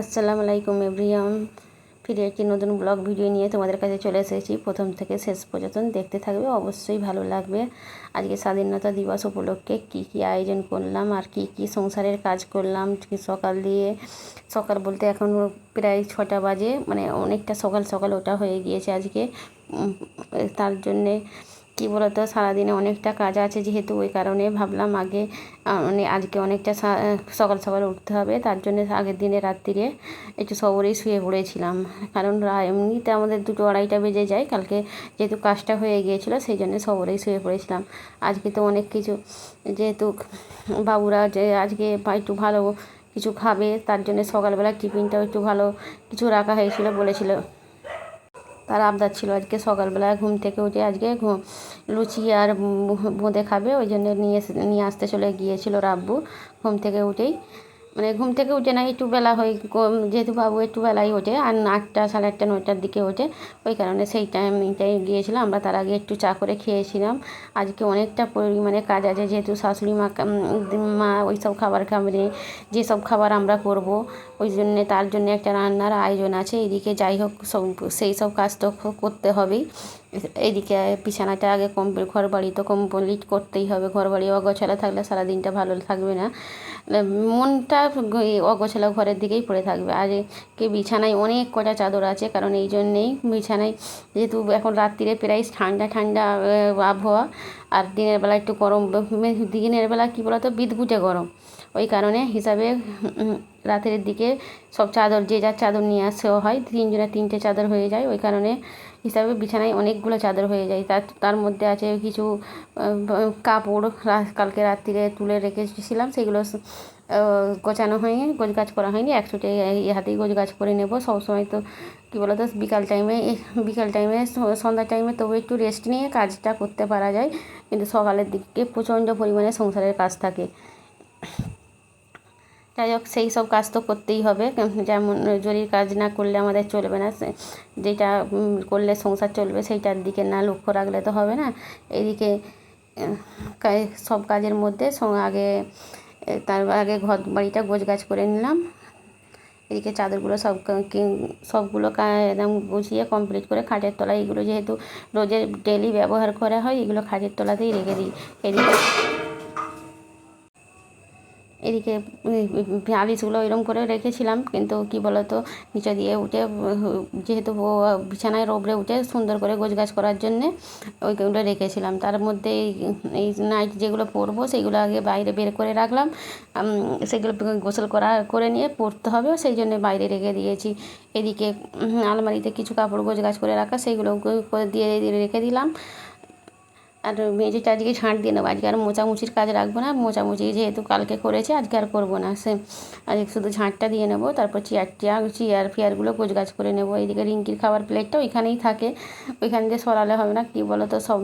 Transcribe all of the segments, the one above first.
আসসালামু আলাইকুম এভরিওয়ান, ফিরে একটি নতুন ব্লগ ভিডিও নিয়ে তোমাদের কাছে চলে এসেছি। প্রথম থেকে শেষ পর্যন্ত দেখতে থাকবে, অবশ্যই ভালো লাগবে। আজকে স্বাধীনতা দিবস উপলক্ষে কি কি আয়োজন করলাম আর কি কি সংসারের কাজ করলাম সকাল বলতে এখন প্রায় 6টা বাজে, মানে অনেকটা সকাল সকাল ওটা হয়ে গিয়েছে আজকে। তার জন্যে কী বলতো, সারাদিনে অনেকটা কাজ আছে, যেহেতু ওই কারণে ভাবলাম মানে আজকে অনেকটা সকাল সকাল উঠতে হবে। তার জন্য আগের দিনে রাত্রিরে একটু সবরেই শুয়ে পড়েছিলাম, কারণ এমনিতে আমাদের 2-2-2:30 বেজে যায়। কালকে যেহেতু কাজটা হয়ে গিয়েছিলো সেই জন্য সবরেই শুয়ে পড়েছিলাম। আজকে তো অনেক কিছু, যেহেতু বাবুরা যে আজকে একটু ভালো কিছু খাবে, তার জন্য সকালবেলা টিফিনটাও একটু ভালো কিছু রাখা হয়েছিল, বলেছিল। তার আবদার ছিল আজকে সকালবেলা ঘুম থেকে উঠে আজকে লুচি আর বোঁদে খাবে, ওই জন্য নিয়ে আসতে চলে গিয়েছিল রাব্বু ঘুম থেকে উঠেই। মানে ঘুম থেকে উঠে না, একটু বেলা হয়, যেহেতু বাবু একটু বেলায় ওঠে, আর 8টা 8:30 9টার দিকে ওঠে, ওই কারণে সেই টাইমটাই গিয়েছিলাম। আমরা তার আগে একটু চা করে খেয়েছিলাম। আজকে অনেকটা পরিমাণে কাজ আছে, যেহেতু শাশুড়ি মা ওই সব খাবার খাবে, যেসব খাবার আমরা করব, ওই জন্যে তার জন্য একটা রান্নার আয়োজন আছে। এদিকে যাই হোক সেই সব কাজ তো করতে হবেই। এইদিকে বিছানাটা আগে ঘর বাড়ি তো কমপ্লিট করতেই হবে। ঘর বাড়ি অগোছালো থাকলে সারাদিনটা ভালো থাকবে না, মনটা অগোছালো ঘরের দিকেই পড়ে থাকবে। আর কি বিছানায় অনেক কটা চাদর আছে, কারণ এই জন্যেই বিছানায়, যেহেতু এখন রাত্রিরে প্রায় ঠান্ডা ঠান্ডা আবহাওয়া, আর দিনের বেলা একটু গরম, দিনের বেলা কী বলতো বিদঘুটে গরম, ওই কারণে হিসাবে রাতের দিকে সব চাদর, যে যার চাদর নিয়ে আসেও হয়, 3জনের 3টে চাদর হয়ে যায়, ওই কারণে হিসাবে বিছানায় অনেকগুলো চাদর হয়ে যায়। তার মধ্যে আছে কিছু কাপড় কালকে রাত্রিরে তুলে রেখেছিলাম, সেগুলো গোছানো হয়নি, গোছগাছ করা হয়নি। একসাথে হাতেই গোছগাছ করে নেব। সবসময় তো কী বলতো বিকাল টাইমে সন্ধ্যার টাইমে তবু একটু রেস্ট নিয়ে কাজটা করতে পারা যায়, কিন্তু সকালের দিকে প্রচণ্ড পরিমাণে সংসারের কাজ থাকে। যাই হোক, সেই সব কাজ তো করতেই হবে, যেমন জরির কাজ না করলে আমাদের চলবে না, যেটা করলে সংসার চলবে সেইটার দিকে না লক্ষ্য রাখলে তো হবে না। এদিকে সব কাজের মধ্যে তার আগে ঘর বাড়িটা গোছগাছ করে নিলাম। এদিকে চাদরগুলো সবগুলো একদম গুছিয়ে কমপ্লিট করে খাটের তলায়, এগুলো যেহেতু রোজের ডেলি ব্যবহার করা হয়, এগুলো খাটের তলাতেই রেখে দিই। এদিকে আলিশগুলো এরকম করে রেখেছিলাম, কিন্তু কি বলতো নিচে দিয়ে উঠে, যেহেতু বিছানায় ওপরে উঠে সুন্দর করে গোছগাছ করার জন্যে ওইগুলো রেখেছিলাম। তার মধ্যে এই নাইট যেগুলো পরবো সেগুলো আগে বাইরে বের করে রাখলাম, সেগুলো গোসল করে নিয়ে পরতে হবে, সেই জন্য বাইরে রেখে দিয়েছি। এদিকে আলমারিতে কিছু কাপড় গোছগাছ করে রাখা, সেইগুলো দিয়ে রেখে দিলাম। আর মেঝেটা আজকে ঝাঁট দিয়ে নেবো, আজকে আর মোছামুছির কাজ রাখবো না। মোছামুছি যেহেতু কালকে করেছে, আজকে আর করবো না, আজকে শুধু ঝাঁটটা দিয়ে নেবো। তারপর চেয়ার ফেয়ারগুলো গোছগাছ করে নেবো। এইদিকে রিঙ্কির খাবার প্লেটটা ওইখানেই থাকে, ওইখান দিয়ে সরালে হবে না। কী বলো তো, সব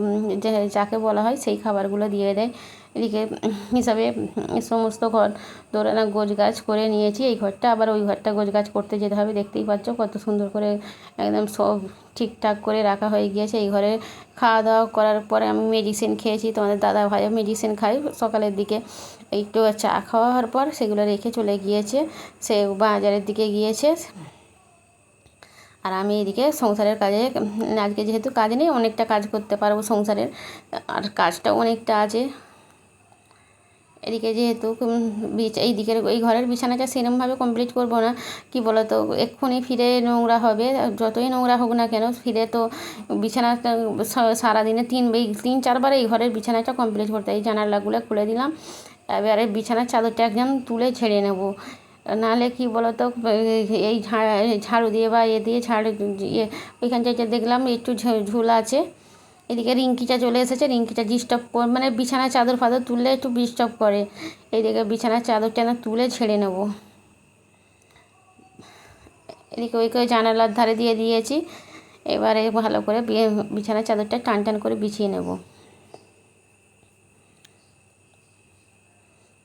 যাকে বলা হয় সেই খাবারগুলো দিয়ে দেয়। এদিকে হিসাবে সমস্ত ঘর দৌড়ানো গোছগাছ করে নিয়েছি। এই ঘরটা আবার ওই ঘরটা গোছগাছ করতে যেতে হবে, দেখতেই পাচ্ছ কত সুন্দর করে একদম সব ঠিকঠাক করে রাখা হয়ে গিয়েছে। এই ঘরে খাওয়া দাওয়া করার পরে আমি মেডিসিন খেয়েছি, তোমাদের দাদা ভাই মেডিসিন খাই সকালের দিকে। একটু চা খাওয়ার পর সেগুলো রেখে চলে গিয়েছে, সে বাজারের দিকে গিয়েছে। আর আমি এদিকে সংসারের কাজে, আজকে যেহেতু কাজ নেই, অনেকটা কাজ করতে পারবো সংসারের, আর কাজটাও অনেকটা আছে। এদিকে যেহেতু এই ঘরের বিছানাটা সেরমভাবে কমপ্লিট করবো না, কি বলো তো এক্ষুনি ফিরে নোংরা হবে, যতই নোংরা হোক না কেন ফিরে তো বিছানাটা সারাদিনে 3-4বার এই ঘরের বিছানাটা কমপ্লিট করতে হয়। এই জানালাগুলো খুলে দিলাম, এবারে বিছানার চাদরটা একদম তুলে ছেড়ে নেব, নাহলে কী বলো তো এই ঝাড়ু দিয়ে বা দিয়ে ওইখানটায় দেখলাম একটু ঝুল আছে। এদিকে রিঙ্কিটা চলে এসেছে, রিঙ্কিটা ডিস্টার্ব মানে বিছানার চাদর ফাদর তুললে একটু ডিস্টার্ব করে। এইদিকে বিছানার চাদরটা না তুলে ছেড়ে নেব। এদিকে ওইকে জানালার ধারে দিয়ে দিয়েছি, এবারে ভালো করে বিছানার চাদরটা টান করে বিছিয়ে নেব।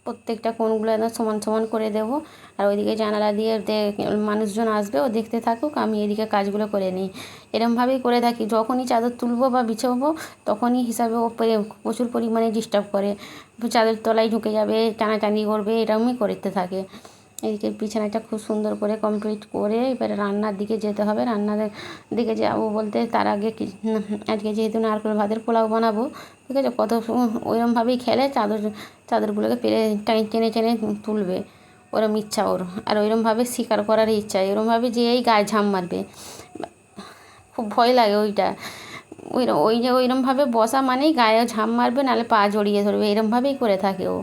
প্রত্যেকটা কোণগুলো একদম সমান সমান করে দেবো। আর ওইদিকে জানালা দিয়ে মানুষজন আসবে, ও দেখতে থাকুক, আমি এদিকে কাজগুলো করে নিই। এরমভাবেই করে থাকি, যখনই চাদর তুলবো বা বিছাবো তখনই হিসাবে ও প্রচুর পরিমাণে ডিস্টার্ব করে, চাদর তলায় ঢুকে যাবে, টানাটানি করবে, এরকমই করতে থাকে। এদিকে বিছানাটা খুব সুন্দর করে কমপ্লিট করে এবারে রান্নার দিকে যেতে হবে। রান্নার দিকে যাবো বলতে তার আগে আজকে যেহেতু নারকেল ভাতের পোলাও বানাবো, ঠিক আছে, কত ওইরকমভাবেই খেলে চাদরগুলোকে টেনে টেনে তুলবে, ওরম ইচ্ছা ওর। আর ওইরমভাবে শিকার করার ইচ্ছা, এরমভাবে যেই গায়ে ঝাঁপ মারবে, খুব ভয় লাগে ওইটা। ওইরমভাবে বসা মানেই গায়ে ঝাঁপ মারবে, নাহলে পা জড়িয়ে ধরবে, এরমভাবেই করে থাকে ও।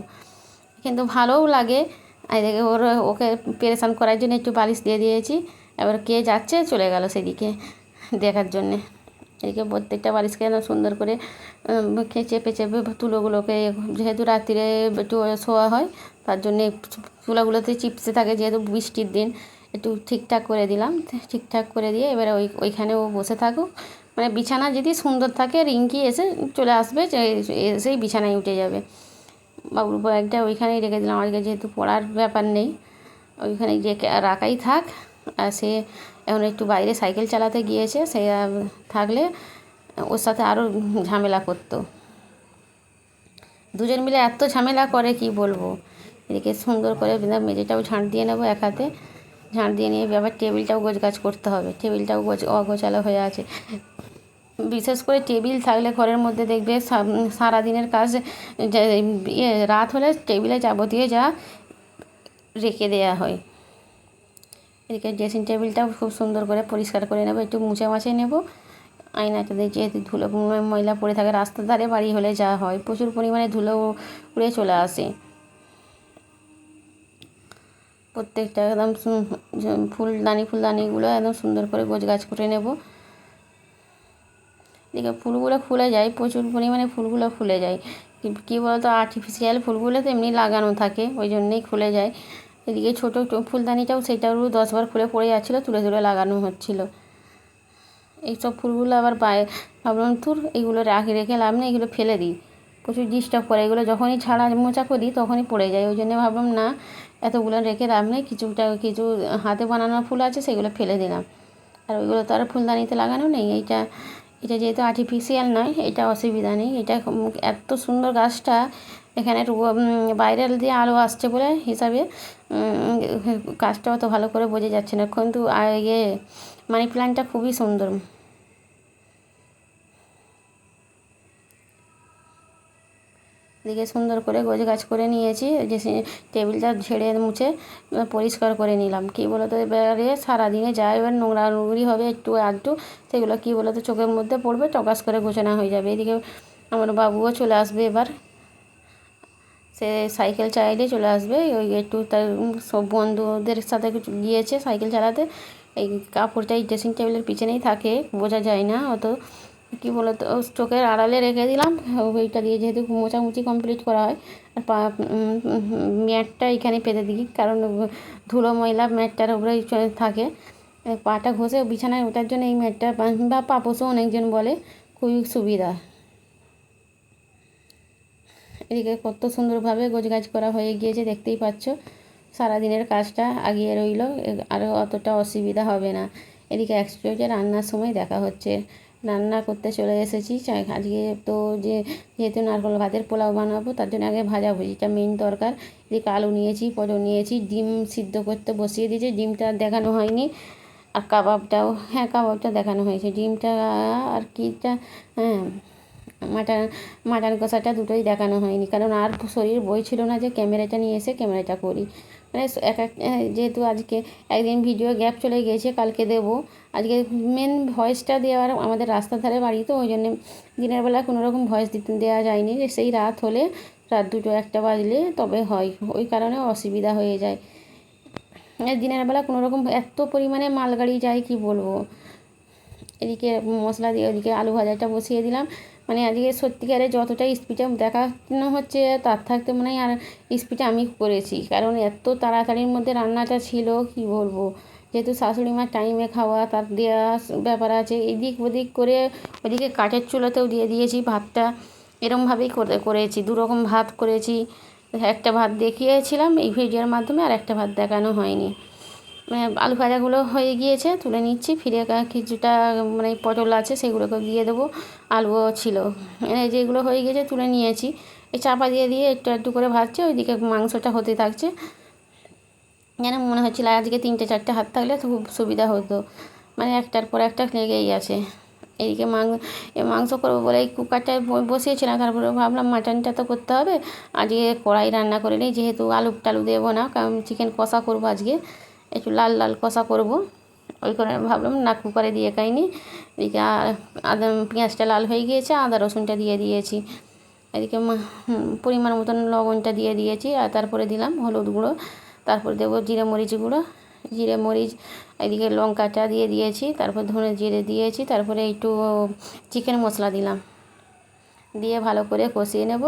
কিন্তু ভালোও লাগে। এদিকে ওকে পেরেশান করার জন্য একটু বালিশ দিয়ে দিয়েছি। এবার কে যাচ্ছে চলে গেল সেদিকে দেখার জন্যে। এদিকে প্রত্যেকটা বালিশকে সুন্দর করে চেপে চেপে তুলোগুলোকে, যেহেতু রাত্রিরে একটু শোয়া হয় তার জন্যে তুলোগুলোতে চিপসে থাকে, যেহেতু বৃষ্টির দিন একটু ঠিকঠাক করে দিলাম। ঠিকঠাক করে দিয়ে এবারে ওইখানে ও বসে থাকুক। মানে বিছানা যদি সুন্দর থাকে রিঙ্কি এসে চলে আসবে, এসেই বিছানায় উঠে যাবে। বাবুর ব্যাগটা ওইখানেই রেখে দিলাম, আজকে যেহেতু পড়ার ব্যাপার নেই, ওইখানে রেখে রাখাই থাক। আর সে এখন একটু বাইরে সাইকেল চালাতে গিয়েছে, সে থাকলে ওর সাথে আরও ঝামেলা করতো। দুজন মিলে এত ঝামেলা করে কি বলবো। এদিকে সুন্দর করে মেঝেটাও ঝাঁট দিয়ে নেবো এক হাতে, ঝাঁট দিয়ে নিয়ে আবার টেবিলটাও গোছগাছ করতে হবে। টেবিলটাও অগোছালো হয়ে আছে। বিশেষ করে টেবিল থাকলে ঘরের মধ্যে দেখবে সারাদিনের কাজ, রাত হলে টেবিলে যাবতীয় যা রেখে দেওয়া হয়। এদিকে ড্রেসিং টেবিলটাও খুব সুন্দর করে পরিষ্কার করে নেবো, একটু মুছে মাছে নেবো। আয়নাটা দিয়ে যেহেতু ধুলো ময়লা পড়ে থাকে, রাস্তার ধারে বাড়ি হলে যা হয় প্রচুর পরিমাণে ধুলো উড়ে চলে আসে। প্রত্যেকটা একদম ফুলদানিগুলো একদম সুন্দর করে গোছগাছ করে নেব। এদিকে ফুলগুলো ফুলে যায়, প্রচুর পরিমাণে ফুলগুলো ফুলে যায়। কী বলতো, আর্টিফিশিয়াল ফুলগুলো তো এমনি লাগানো থাকে, ওই জন্যেই খুলে যায়। এদিকে ছোটো ফুলদানিটাও সেটাও 10বার খুলে পড়ে যাচ্ছিলো, তুলে তুলে লাগানো হচ্ছিলো। এইসব ফুলগুলো আবার ভাবলাম এইগুলো রেখে লাভ নেই, এগুলো ফেলে দিই, প্রচুর ডিস্টার্ব করে। এগুলো যখনই ছাড়া মোচা করি তখনই পড়ে যায়, ওই জন্য ভাবলাম না, এতগুলো রেখে লাভ নেই। কিছু হাতে বানানো ফুল আছে, সেগুলো ফেলে দিলাম। আর ওইগুলো তো আর ফুলদানিতে লাগানো নেই। এটা যেহেতু আর্টিফিশিয়াল নয়, এটা অসুবিধা নেই। এটা এত সুন্দর গাছটা, এখানে বাইরের দিয়ে আলো আসছে বলে হিসাবে গাছটা অত ভালো করে বোঝা যাচ্ছে না, কিন্তু মানি প্ল্যান্টটা খুবই সুন্দর। এদিকে সুন্দর করে গোছগাছ করে নিয়েছি, যে টেবিলটা ঝেড়ে মুছে পরিষ্কার করে নিলাম। কী বলো তো, এবারে সারাদিনে যা এবার নোংরি হবে একটু আধটু, সেগুলো কী বলো তো চোখের মধ্যে পড়বে, টকাস করে গোছানো হয়ে যাবে। এদিকে আমার বাবুও চলে আসবে এবার, সে সাইকেল চাইলে চলে আসবে। ওই একটু তার সব বন্ধুদের সাথে গিয়েছে সাইকেল চালাতে। এই কাপড়টা এই ড্রেসিং টেবিলের পিছনেই থাকে, বোঝা যায় না অত। কী বলো তো, চোখের আড়ালে রেখে দিলাম। ওইটা দিয়ে যেহেতু মোছামুছি কমপ্লিট করা হয়, আর ম্যাটটা এখানে পেতে দিই, কারণ ধুলো ময়লা ম্যাটটার উপরে থাকে। পাটা ঘষে বিছানায় ওঠার জন্য এই ম্যাটটা, বা পাপোসও অনেকজন বলে, খুবই সুবিধা। এদিকে কত সুন্দরভাবে গোছগাছ করা হয়ে গিয়েছে, দেখতেই পাচ্ছ। সারাদিনের কাজটা আগিয়ে রইল, আরও অতটা অসুবিধা হবে না। এদিকে একসাথে রান্নার সময় দেখা হচ্ছে। রান্না করতে চলে এসেছি। আজকে তো যেহেতু নারকেল ভাতের পোলাও বানাবো, তার জন্য আগে ভাজাভুজিটা মেন দরকার। এদিকে আলু নিয়েছি, পটল নিয়েছি, ডিম সিদ্ধ করতে বসিয়ে দিয়েছি। ডিমটা দেখানো হয়নি। আর কাবাবটা দেখানো হয়েছে। ডিমটা আর কিটা, হ্যাঁ, মাটন কষাটা দুটোই দেখানো হয়নি, কারণ আর শরীর বইছিল না যে ক্যামেরাটা নিয়ে এসে ক্যামেরাটা করি। মানে যেহেতু আজকে একদিন ভিডিও গ্যাপ চলে গিয়েছে, কালকে দেবো। আজকে মেন ভয়েসটা দেওয়ার আমাদের রাস্তার ধারে বাড়ি, তো ওই জন্যে দিনের বেলা কোনো রকম ভয়েস দেওয়া যায়নি। যে সেই রাত হলে, রাত 2-1টা বাজলে তবে হয়, ওই কারণে অসুবিধা হয়ে যায়। দিনের বেলা কোনো রকম এত পরিমাণে মালগাড়ি যায় কি বলবো। এদিকে মশলা দিয়ে ওদিকে আলু ভাজাটা বসিয়ে দিলাম। মানে আজকে সত্যিকারে যতটা স্পিডে দেখানো হচ্ছে, তার থাকতে মনে হয় আর স্পিডে আমি করেছি, কারণ এত তাড়াতাড়ির মধ্যে রান্নাটা ছিল কি বলবো। যেহেতু শাশুড়ি মার টাইমে খাওয়া, তার দেওয়া ব্যাপার আছে, এদিক ওদিক করে ওদিকে কাঠের চুলাতেও দিয়ে দিয়েছি ভাতটা। এরমভাবেই করেছি, 2 রকম ভাত করেছি। একটা ভাত দেখিয়েছিলাম এই ভিডিওর মাধ্যমে, আর একটা ভাত দেখানো হয়নি। আলু ভাজাগুলো হয়ে গিয়েছে, তুলে নিচ্ছি। ফিরে কিছুটা মানে পটল আছে, সেগুলোকে দিয়ে দেবো। আলুও ছিল, যেগুলো হয়ে গিয়েছে তুলে নিয়েছি। এই চাপা দিয়ে একটু একটু করে ভাজছে, ওইদিকে মাংসটা হতে থাকছে। যেন মনে হচ্ছিল আজকে 3-4টে হাত থাকলে খুব সুবিধা হতো, মানে একটার পর একটা লেগেই আছে। এদিকে মাংস করবো বলে এই কুকারটা বসিয়েছিলাম, তারপরে ভাবলাম মাটনটা তো করতে হবে, আজকে কড়াই রান্না করে নিই, যেহেতু আলু টালু দেবো না, কারণ চিকেন কষা করবো আজকে, একটু লাল লাল কষা করব, ওই করে ভাবলাম না কুকারে দিয়ে খাইনি। এদিকে আদা পেঁয়াজটা লাল হয়ে গিয়েছে, আদা রসুনটা দিয়ে দিয়েছি, এদিকে পরিমাণ মতন লবণটা দিয়ে দিয়েছি, আর তারপরে দিলাম হলুদ গুঁড়ো, তারপর দেবো জিরে মরিচ গুঁড়ো, জিরে মরিচ, এদিকে লঙ্কাটা দিয়ে দিয়েছি, তারপর ধনে জিরে দিয়েছি, তারপরে একটু চিকেন মশলা দিলাম, দিয়ে ভালো করে কষিয়ে নেব।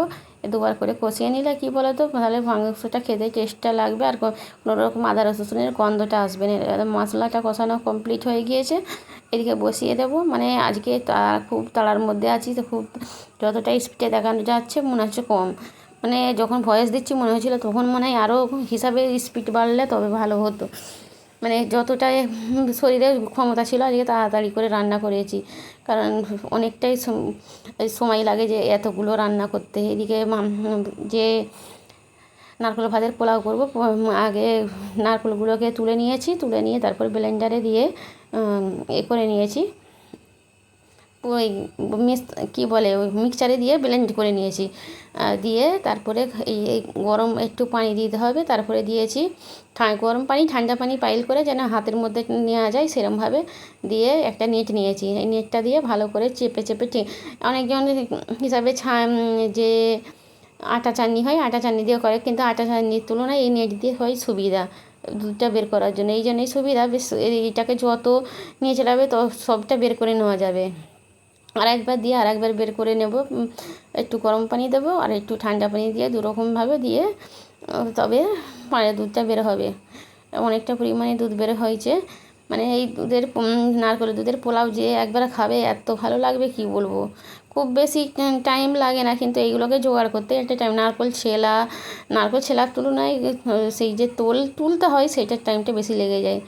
দুবার করে কষিয়ে নিলে কী বলো তো, তাহলে মাংসটা খেতে টেস্টটা লাগবে, আর কোনো রকম আদা রসুনের গন্ধটা আসবে না। মশলাটা কষানো কমপ্লিট হয়ে গিয়েছে, এদিকে বসিয়ে দেবো। মানে আজকে খুব তাড়ার মধ্যে আছি, তো খুব যতটা স্পিডে দেখানো যাচ্ছে মনে হচ্ছে কম, মানে যখন ভয়েস দিচ্ছি মনে হচ্ছিলো তখন মনে হয় আরও হিসাবে স্পিড বাড়লে তবে ভালো হতো, মানে যতটাই শরীরে ক্ষমতা ছিল আজকে তাড়াতাড়ি করে রান্না করেছি, কারণ অনেকটাই সময় লাগে যে এতগুলো রান্না করতে। এদিকে যে নারকেল ভাতের পোলাও করব, আগে নারকেলগুলোকে তুলে নিয়েছি, তুলে নিয়ে তারপর ব্লেন্ডারে দিয়ে করে নিয়েছি, ওই কী বলে ওই মিক্সচারে দিয়ে ব্লেন্ড করে নিয়েছি, দিয়ে তারপরে এই গরম একটু পানি দিতে হবে, তারপরে দিয়েছি গরম পানি, ঠান্ডা পানি পাইল করে যেন হাতের মধ্যে নেওয়া যায় সেরমভাবে দিয়ে একটা নেট নিয়েছি, এই নেটটা দিয়ে ভালো করে চেপে চেপে অনেকজন হিসাবে যে আটা চাটনি হয় আটা চাটনি দিয়ে করে, কিন্তু আটা চাটনির তুলনায় এই নেট দিয়ে হয় সুবিধা দুধটা বের করার জন্য, এই জন্যই সুবিধা, বেশ এইটাকে যত নিয়ে চালাবে তো সবটা বের করে নেওয়া যাবে। আর একবার দিয়ে আর একবার বের করে নেব, একটু গরম পানি দেবো আর একটু ঠান্ডা পানি দিয়ে দুরকমভাবে দিয়ে তবে দুধটা বের হবে, অনেকটা পরিমাণে দুধ বের হয়েছে, মানে এই নারকেলের দুধের পোলাও যে একবার খাবে এত ভালো লাগবে কি বলবো। খুব বেশি টাইম লাগে না, কিন্তু এইগুলোকে জোগাড় করতে একটা টাইম, নারকেল ছেলার তুলনায় সেই যে তুলতে হয় সেইটার টাইমটা বেশি লেগে যায়,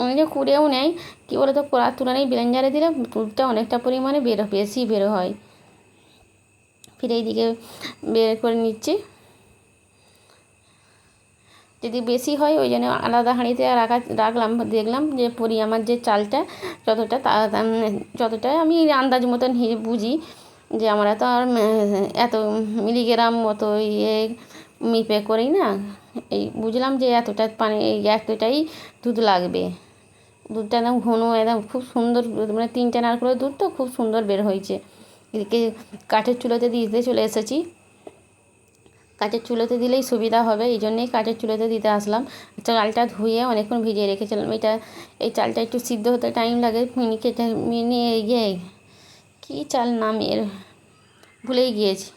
অনেকে কুড়েও নেয়, কী বলো তো কড়ার তুলনায় ব্লেন্ডারে দিলে দুধটা অনেকটা পরিমাণে বেশি বের হয়। ফিরে এইদিকে বের করে নিচ্ছি, যদি বেশি হয় ওই জন্য আলাদা হাঁড়িতে রাখলাম, দেখলাম যে আমার যে চালটা যতটা আমি আন্দাজ মতন বুঝি যে আমরা তো আর এত মিলিগ্রাম মতো মিপে করি না, এই বুঝলাম যে এতটা পানি এতটাই দুধ লাগবে, দুধটা একদম ঘন একদম খুব সুন্দর, মানে 3টে নারকেলের দুধ তো খুব সুন্দর বের হয়েছে। এদিকে কাঠের চুলোতে দিতে চলে এসেছি, কাঠের চুলোতে দিলেই সুবিধা হবে, এই জন্যেই কাঠের চুলোতে দিতে আসলাম। চালটা ধুয়ে অনেকক্ষণ ভিজিয়ে রেখেছিলাম, এই চালটা একটু সিদ্ধ হতে টাইম লাগে, কী চাল নাম এর ভুলেই গিয়েছি,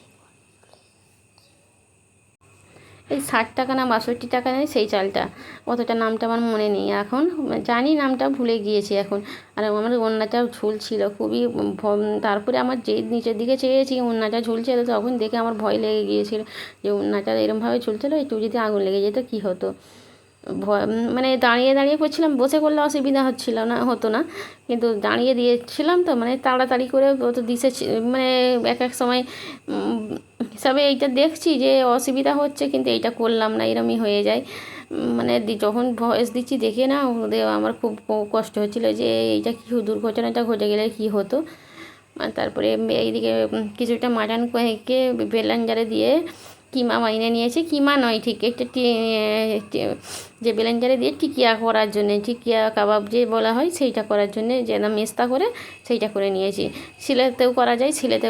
এই 60 টাকা না 62 টাকা নেই সেই চালটা, অতটা নামটা আমার মনে নেই এখন, জানি নামটা ভুলে গিয়েছি এখন। আর আমার ওড়নাটাও ঝুলছিল খুবই, তারপরে আমার যেই নিচের দিকে চেয়েছি ওড়নাটা ঝুলছিল, তখন দেখে আমার ভয় লেগে গিয়েছিল যে ওড়নাটা এরমভাবে ঝুলছিল, একটু যদি আগুন লেগে যেত কী হতো। মানে দাঁড়িয়ে দাঁড়িয়ে করছিলাম, বসে করলে অসুবিধা হতো না, কিন্তু দাঁড়িয়ে দিয়েছিলাম তো, মানে তাড়াতাড়ি করে তো মানে এক এক সময় হিসাবে এইটা দেখছি যে অসুবিধা হচ্ছে, কিন্তু এইটা করলাম না, এরমই হয়ে যায়। মানে যখন ভয়েস দিচ্ছি দেখে না আমার খুব কষ্ট হচ্ছিলো যে এইটা কী দুর্ঘটনাটা ঘটে গেলে কী হতো। তারপরে এইদিকে কিছুটা মাটন কে ব্লেন্ডারে দিয়ে কিমা বানিয়ে নিয়েছি, কিমা নয় ঠিক একটা যে ব্লেন্ডারে দিয়ে টিকিয়া করার জন্যে, টিকিয়া কাবাব যে বলা হয় সেইটা করার জন্যে যেন মেস্তা করে সেইটা করে নিয়েছি। শিলেতেও করা যায়, শিলেতে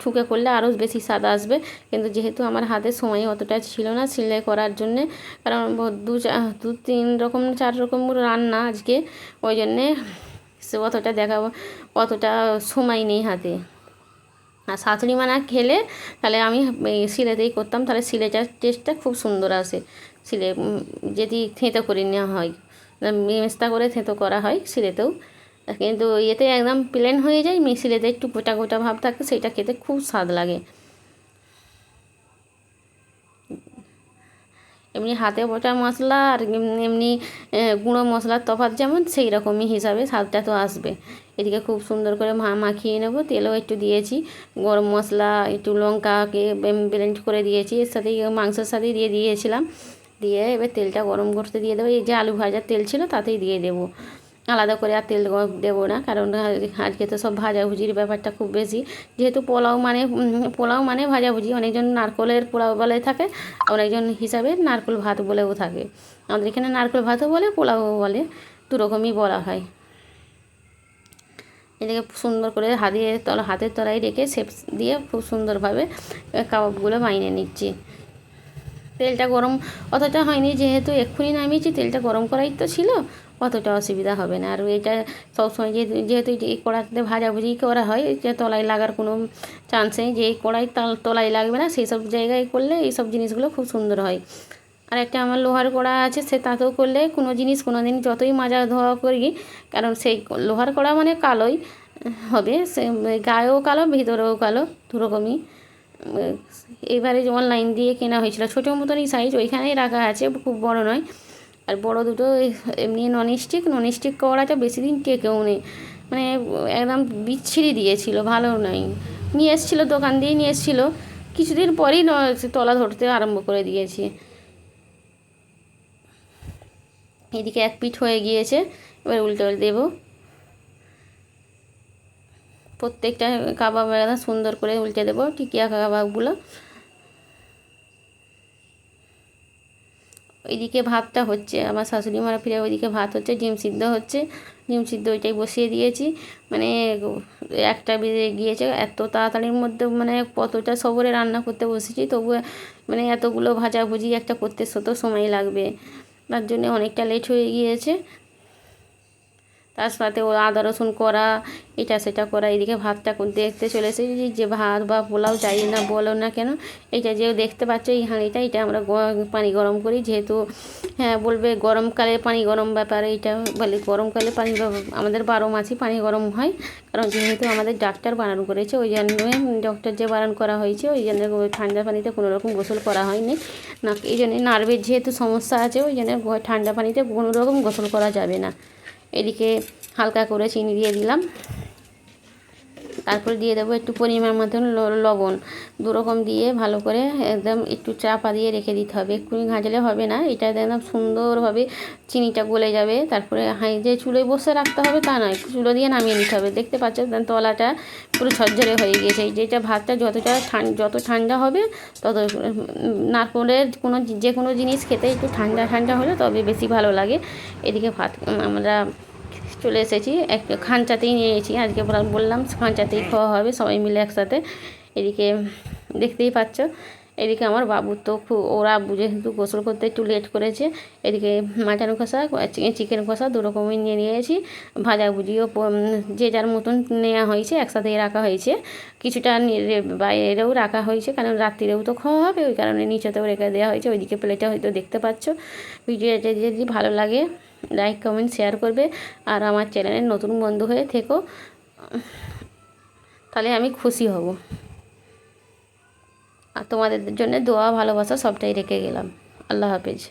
ঠুকে করলে আরও বেশি স্বাদ আসবে, কিন্তু যেহেতু আমার হাতে সময় অতটা ছিল না শিলে করার জন্যে, কারণ 2-3 রকম 4 রকম রান্না আজকে, ওই জন্যে অতটা সময় নেই হাতে। আর শাশুড়ি মা না খেলে তাহলে আমি শিলেতেই করতাম, তাহলে শিলেটার টেস্টটা খুব সুন্দর আসে, শিলে যদি থেঁতো করে নেওয়া হয়, মেস্তা করে থেঁতো করা হয় শিলেতেও, কিন্তু এতে একদম প্লেন হয়ে যায়, শিলেতে একটু গোটা গোটা ভাব থাকে, সেইটা খেতে খুব স্বাদ লাগে। এমনি হাতে বোটা মশলা আর এমনি গুঁড়ো মশলার তফাৎ যেমন সেই রকমই হিসাবে স্বাদটা তো আসবে। এদিকে খুব সুন্দর করে মাখিয়ে নেবো, তেলও একটু দিয়েছি, গরম মশলা একটু লঙ্কাকে ব্লেন্ড করে দিয়েছি, এর সাথেই মাংসের সাথেই দিয়ে দিয়েছিলাম, দিয়ে এবার তেলটা গরম করতে দিয়ে দেবো। এই যে আলু ভাজার তেল ছিল তাতেই দিয়ে দেবো, আলাদা করে আর তেল দেবো না, কারণ আজকে তো সব ভাজাভুজির ব্যাপারটা খুব বেশি। যেহেতু পোলাও মানে ভাজাভুজি, অনেকজন নারকলের পোলাও বলে থাকে, অনেকজন হিসাবে নারকল ভাত বলেও থাকে। আমাদের এখানে নারকল ভাতও বলে, পোলাও বলে, দু রকমই বলা হয়। এটাকে সুন্দর করে হাতের তলায় রেখে শেপ দিয়ে খুব সুন্দরভাবে কাবাবগুলো বানিয়ে নিচ্ছি। তেলটা গরম অতটা হয়নি, যেহেতু এক্ষুনি নামিয়েছি, তেলটা গরম করাই তো ছিল, অতটা অসুবিধা হবে না। আর এটা সবসময় যেহেতু এই কড়াতে ভাজাভুজি করা হয়, যে তলায় লাগার কোনো চান্স নেই, যে এই কড়াই তলায় লাগবে না, সেই সব জায়গায় করলে এই সব জিনিসগুলো খুব সুন্দর হয়। আর একটা আমার লোহার কড়া আছে, সে তাতেও করলে কোনো জিনিস কোনো দিন যতই মাজা ধোয়া করি, কারণ সেই লোহার কড়া মানে কালোই হবে, সে গায়েও কালো ভিতরেও কালো, দুরকমই। এবারে যে অনলাইন দিয়ে কেনা হয়েছিল, ছোটো মতনই সাইজ, ওইখানেই রাখা আছে, খুব বড় নয়। আর বড় দুটো এমনি ননস্টিক কড়াটা বেশি দিন টেকেও নেই, মানে একদম বিচ্ছিরি দিয়েছিল, ভালো নয়। নিয়ে এসেছিলো, দোকান দিয়ে নিয়ে এসেছিলো, কিছুদিন পরেই তলা ধরতে আরম্ভ করে দিয়েছি। এদিকে এক পিঠ হয়ে গিয়েছে, এবার উল্টে দেবো। প্রত্যেকটা কাবাব একদম সুন্দর করে উল্টে দেবো, টিকিয়া কাবাবগুলো। ওইদিকে ভাতটা হচ্ছে, আমার শাশুড়ি মারা ফিরে ওইদিকে ভাত হচ্ছে, ডিম সিদ্ধ হচ্ছে, ডিম সিদ্ধ ওইটাই বসিয়ে দিয়েছি। মানে একটা বেজে গিয়েছে, এত তাড়াতাড়ির মধ্যে মানে কতটা সবরে রান্না করতে বসেছি, তবু মানে এতগুলো ভাজাভুজি একটা করতে তো সময় লাগবে, তার জন্য অনেকটা লেট হয়ে গিয়েছে। তার সাথে ও আদা রসুন করা, এটা সেটা করা। এদিকে ভাতটা দেখতে চলে এসেছি, যে ভাত বা পোলাও যাই না বলো না কেন, এটা যে দেখতে পাচ্ছ এই হাঁড়িটা, এটা আমরা পানি গরম করি, যেহেতু হ্যাঁ বলবে গরমকালে পানি গরম ব্যাপার, এইটা বলে গরমকালে পানি আমাদের 12 মাসই পানি গরম হয়, কারণ যেহেতু আমাদের ডাক্তার বারণ করেছে, ওই জন্য ডক্টর যে বারণ করা হয়েছে, ওই জন্য ঠান্ডা পানিতে কোনো রকম গোসল করা হয়নি না, এই জন্যে নার্ভের যেহেতু সমস্যা আছে, ওই জন্য ঠান্ডা পানিতে কোনো রকম গোসল করা যাবে না। এদিকে হালকা করে চিনি দিয়ে দিলাম, তারপরে দিয়ে দেবো একটু পরিমাণ মতন লবণ, দুরকম দিয়ে ভালো করে একদম একটু চাপা দিয়ে রেখে দিতে হবে, এক্ষুনি ঘাঁচলে হবে না, এটা একদম সুন্দরভাবে চিনিটা গলে যাবে। তারপরে যে চুলোয় বসে রাখতে হবে তা নয়, চুলো দিয়ে নামিয়ে নিতে হবে। দেখতে পাচ্ছ তলাটা পুরো ঝরঝরে হয়ে গিয়েছে, যেটা ভাতটা যত ঠান্ডা হবে তত নারকলের যে কোনো জিনিস খেতে একটু ঠান্ডা ঠান্ডা হলে তবে বেশি ভালো লাগে। এদিকে ভাত আমরা চলে এসেছি, একটা খাঞ্চাতেই নিয়েছি, আজকে বললাম খাঞ্চাতেই খাওয়া হবে সবাই মিলে একসাথে। এদিকে দেখতেই পাচ্ছ, এদিকে আমার বাবুর তো ওরা যেহেতু গোসল করতে একটু লেট করেছে, এদিকে মাটন কষা চিকেন কষা দুরকমই নিয়ে নিয়েছি, ভাজাভুজিও যে যার মতন নেওয়া হয়েছে, একসাথেই রাখা হয়েছে, কিছুটা বাইরেও রাখা হয়েছে, কারণ রাত্রিরেও তো খাওয়া হবে, ওই কারণে নিচেতেও রেখে দেওয়া হয়েছে। ওইদিকে প্লেটে হয়তো দেখতে পাচ্ছ। ভিডিওটা যদি ভালো লাগে লাইক কমেন্ট শেয়ার করবে, আর আমার চ্যানেলের নতুন বন্ধু হয়ে থেকো, তাহলে আমি খুশি হব। আর তোমাদের জন্য দোয়া ভালোবাসা সবটাই রেখে গেলাম। আল্লাহ হাফেজ।